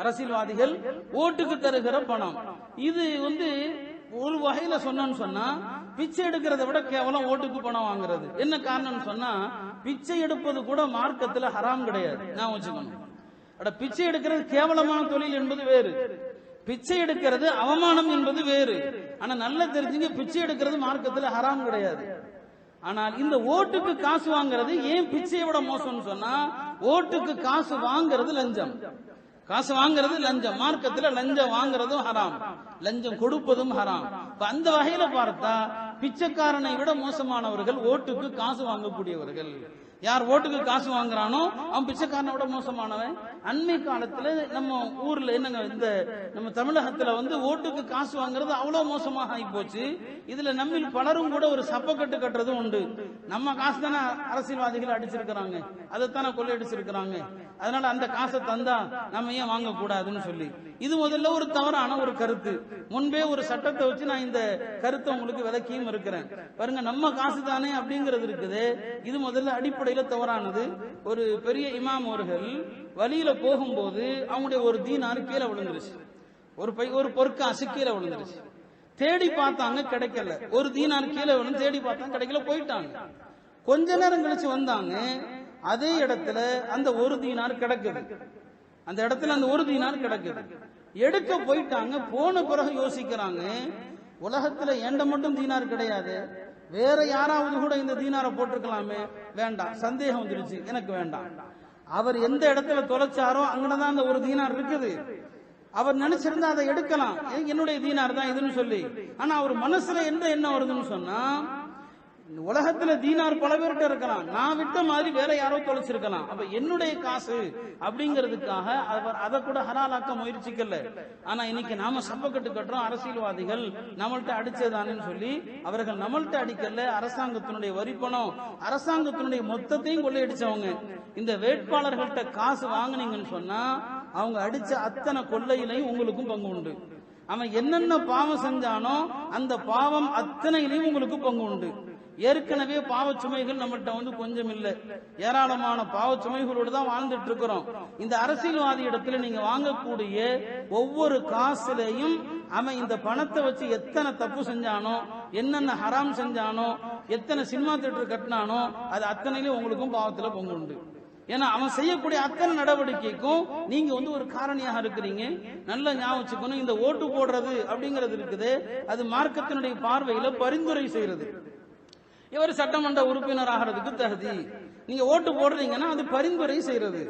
அரசியல்வாதிகள் ஓட்டுக்கு தருகிற பணம். இது ஒரு வகையில சொன்னா பிச்சை எடுக்கிறத விட கேவலம் ஓட்டுக்கு பணம் வாங்குறது. என்ன காரணம் சொன்னா, பிச்சை எடுப்பது கூட மார்க்கத்துல ஹராம் கிடையாது. நான் வச்சுக்கணும், பிச்சை எடுக்கிறது கேவலமான தொழில் என்பது வேறு, பிச்சை எடுக்கிறது அவமானம் என்பது வேறு. ஆனா நல்லா தெரிஞ்சுங்க, பிச்சை எடுக்கிறது மார்க்கத்துல ஹராம் கிடையாது. ஆனால் இந்த ஓட்டுக்கு காசு வாங்குறது ஏன் பிச்சையை விட மோசம்னு சொன்னா, ஓட்டுக்கு காசு வாங்குறது லஞ்சம், காசு வாங்குறது லஞ்சம். மார்க்கத்துல லஞ்சம் வாங்குறதும் ஹராம், லஞ்சம் கொடுப்பதும் ஹராம். அந்த வகையில பார்த்தா பிச்சைக்காரனை விட மோசமானவர்கள் ஓட்டுக்கு காசு வாங்கக்கூடியவர்கள். யார் ஓட்டுக்கு காசு வாங்குறானோ அவன் பிச்சைக்காரனை விட மோசமானவன். அண்மை காலத்துல நம்ம ஊர்ல என்னங்க, இந்த நம்ம தமிழகத்துல ஓட்டுக்கு காசு வாங்குறது அவ்வளவு மோசமாக ஆகி போச்சு. இதுல நம்மில் பலரும் கூட ஒரு சப்பக்கட்டு கட்டுறதும் உண்டு. நம்ம காசு தானே அரசியல்வாதிகள் அடிச்சிருக்கிறாங்க, அதைத்தானே கொள்ளையடிச்சிருக்கிறாங்க, அதனால அந்த காசை தந்தா நம்ம ஏன் வாங்க கூடாதுன்னு சொல்லி, இது முதல்ல ஒரு தவறான ஒரு கருத்து. முன்பே ஒரு சட்டத்தை வச்சு நான் இந்த கருத்தை உங்களுக்கு விளக்கியும் இருக்கிறேன். பாருங்க, நம்ம காசு தானே அப்படிங்கிறது இருக்குது, இது முதல்ல அடிப்படையில தவறானது. ஒரு பெரிய இமாம் அவர்கள் வழியில போகும்போது அவங்களுடைய ஒரு தீனார் கீழே விழுந்துருச்சு, ஒரு பொற்காசு கீழே விழுந்துருச்சு. தேடி பார்த்தாங்க, கிடைக்கல. ஒரு தீனார் கீழே விழுந்து தேடி பார்த்தாங்க, கிடைக்கல, போயிட்டாங்க. கொஞ்ச நேரம் கழிச்சு வந்தாங்க, அதே இடத்துல அந்த ஒரு தீனார் கிடக்குது, அந்த இடத்துல அந்த ஒரு தீனார் கிடக்குது. எடுக்க போயிட்டாங்க. போன பிறகு யோசிக்கிறாங்க, உலகத்துல என்கிட்ட மட்டும் தீனார் கிடையாது, வேற யாராவது கூட இந்த தீனாரை போட்டிருக்கலாமே, வேண்டாம், சந்தேகம் வந்துருச்சு, எனக்கு வேண்டாம். அவர் எந்த இடத்துல தொலைச்சாரோ அங்கதான் அந்த ஒரு தீனார் இருக்குது. அவர் நினைச்சிருந்தா அதை எடுக்கலாம், என்னுடைய தீனார் தான் இதுன்னு சொல்லி. ஆனா அவர் மனசுல என்ன வருதுன்னு சொன்னா, உலகத்துல தீனார் பல பேர்கிட்ட இருக்கலாம், நான் விட்ட மாதிரி வேற யாரோ தொலைச்சிருக்கலாம், அப்ப என்னுடைய காசு அப்படிங்கிறதுக்காக அவர் அதை கூட ஹலாலாக்க முயற்சிக்கல. ஆனா இன்னைக்கு நாம சப்பக்கட்டு கட்டுறோம், அரசியல்வாதிகள் நம்மள்ட்ட அடிச்சதானு சொல்லி. அவர்கள் நம்மள்ட்ட அடிக்கல, அரசாங்கத்தினுடைய வரிப்பணம், அரசாங்கத்தினுடைய மொத்தத்தையும் கொள்ளையடிச்சவங்க. இந்த வேட்பாளர்கள்ட்ட காசு வாங்கினீங்கன்னு சொன்னா அவங்க அடிச்ச அத்தனை கொள்ளையிலையும் உங்களுக்கும் பங்கு உண்டு. அவன் என்னென்ன பாவம் செஞ்சானோ அந்த பாவம் அத்தனையிலையும் உங்களுக்கு பங்கு உண்டு. ஏற்கனவே பாவ சுமைகள் நம்மகிட்ட கொஞ்சம் இல்லை, ஏராளமான பாவ சுமைகளோடு தான் வாழ்ந்துட்டு இருக்கிறோம். இந்த அரசியல்வாதி இடத்துல நீங்க வாங்கக்கூடிய ஒவ்வொரு காசுலையும் அவன் இந்த பணத்தை வச்சு எத்தனை தப்பு செஞ்சானோ, என்னென்ன ஹராம் செஞ்சானோ, எத்தனை சினிமா தியேட்டர் கட்டினானோ, அது அத்தனையிலும் உங்களுக்கும் பாவத்துல பங்கு உண்டு. ஏன்னா அவன் செய்யக்கூடிய அத்தனை நடவடிக்கைக்கும் நீங்க ஒரு காரணியாக இருக்கிறீங்க. நல்ல ஞாபகம் வச்சுக்கணும், இந்த ஓட்டு போடுறது அப்படிங்கிறது இருக்குது, அது மார்க்கத்தினுடைய பார்வையில பரிந்துரை செய்யறது. இவர் சட்டமன்ற உறுப்பினர் ஆகிறதுக்கு தகுதி, நீங்க ஓட்டு போடுறீங்கன்னா அது பரிந்துரை செய்யறது.